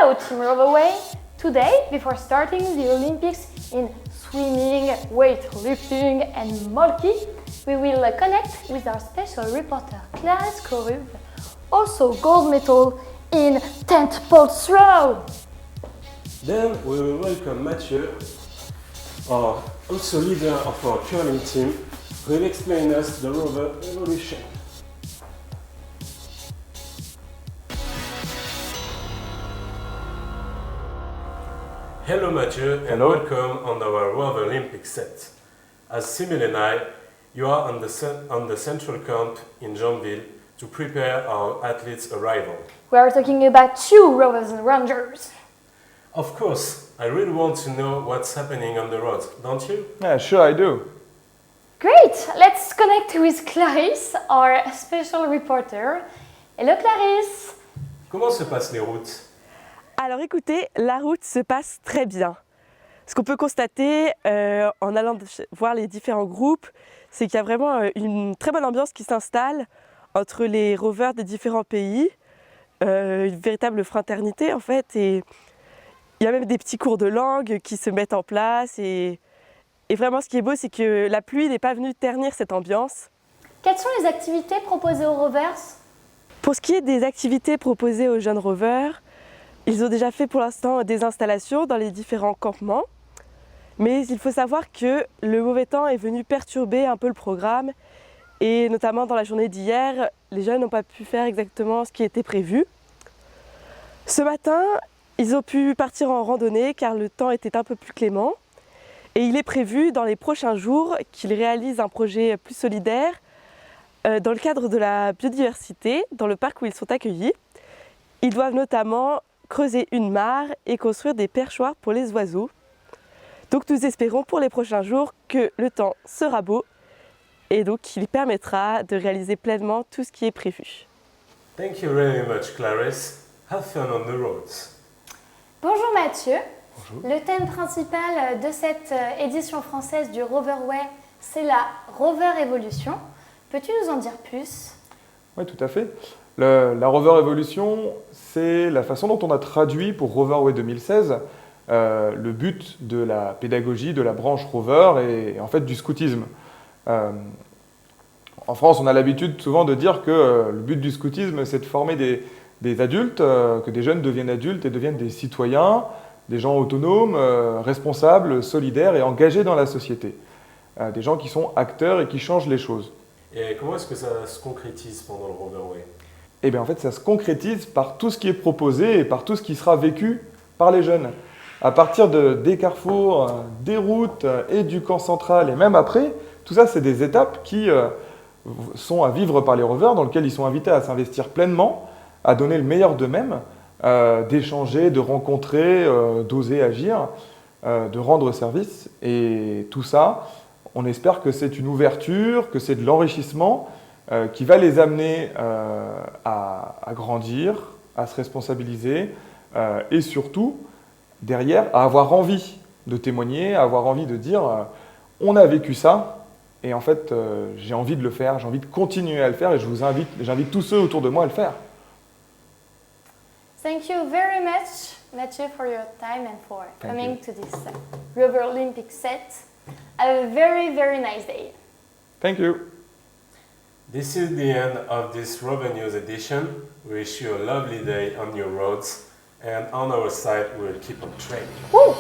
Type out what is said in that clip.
Hello, Team Roverway! Today, before starting the Olympics in swimming, weightlifting and multi, we will connect with our special reporter Clarisse Corrube, also gold medal in 10 pole throw. Then we will welcome Mathieu, also leader of our curling team, who will explain us the rover evolution. Hello Mathieu and Hello. welcome on our Rover Olympic set. As Simile and I, you are on the central camp in Joinville to prepare our athletes' arrival. We are talking about you, rovers and rangers. Of course, I really want to know what's happening on the road, don't you? Yeah, sure I do. Great! Let's connect with Clarisse, our special reporter. Hello Clarisse! Comment se passent les routes? Alors écoutez, la route se passe très bien. Ce qu'on peut constater en allant voir les différents groupes, c'est qu'il y a vraiment une très bonne ambiance qui s'installe entre les rovers des différents pays, une véritable fraternité en fait, et il y a même des petits cours de langue qui se mettent en place, et vraiment ce qui est beau, c'est que la pluie n'est pas venue ternir cette ambiance. Quelles sont les activités proposées aux rovers? Pour ce qui est des activités proposées aux jeunes rovers, ils ont déjà fait pour l'instant des installations dans les différents campements, mais il faut savoir que le mauvais temps est venu perturber un peu le programme, et notamment dans la journée d'hier, les jeunes n'ont pas pu faire exactement ce qui était prévu. Ce matin, ils ont pu partir en randonnée car le temps était un peu plus clément, et il est prévu dans les prochains jours qu'ils réalisent un projet plus solidaire dans le cadre de la biodiversité, dans le parc où ils sont accueillis. Ils doivent notamment creuser une mare et construire des perchoirs pour les oiseaux. Donc nous espérons pour les prochains jours que le temps sera beau et donc qu'il permettra de réaliser pleinement tout ce qui est prévu. Thank you very much, Clarisse. Have fun on the roads. Bonjour Mathieu. Bonjour. Le thème principal de cette édition française du Roverway, c'est la Rover Evolution. Peux-tu nous en dire plus? Oui, tout à fait. La Rover Evolution, c'est la façon dont on a traduit pour Roverway 2016 le but de la pédagogie de la branche Rover et en fait du scoutisme. En France, on a l'habitude souvent de dire que le but du scoutisme, c'est de former des adultes, que des jeunes deviennent adultes et deviennent des citoyens, des gens autonomes, responsables, solidaires et engagés dans la société. Des gens qui sont acteurs et qui changent les choses. Et comment est-ce que ça se concrétise pendant le Roverway? Eh bien, en fait, ça se concrétise par tout ce qui est proposé et par tout ce qui sera vécu par les jeunes. À partir des carrefours, des routes et du camp central, et même après, tout ça, c'est des étapes qui sont à vivre par les rovers, dans lesquelles ils sont invités à s'investir pleinement, à donner le meilleur d'eux-mêmes, d'échanger, de rencontrer, d'oser agir, de rendre service. Et tout ça, on espère que c'est une ouverture, que c'est de l'enrichissement, qui va les amener à grandir, à se responsabiliser et surtout, derrière, à avoir envie de témoigner, à avoir envie de dire on a vécu ça et en fait j'ai envie de le faire, j'ai envie de continuer à le faire et j'invite tous ceux autour de moi à le faire. Thank you very much, Mathieu, for your time and for Thank coming you. to this Rover Olympic set. Have a very, very nice day. Thank you. This is the end of this Rover News edition. We wish you a lovely day on your roads, and on our side we will keep on training. Woo!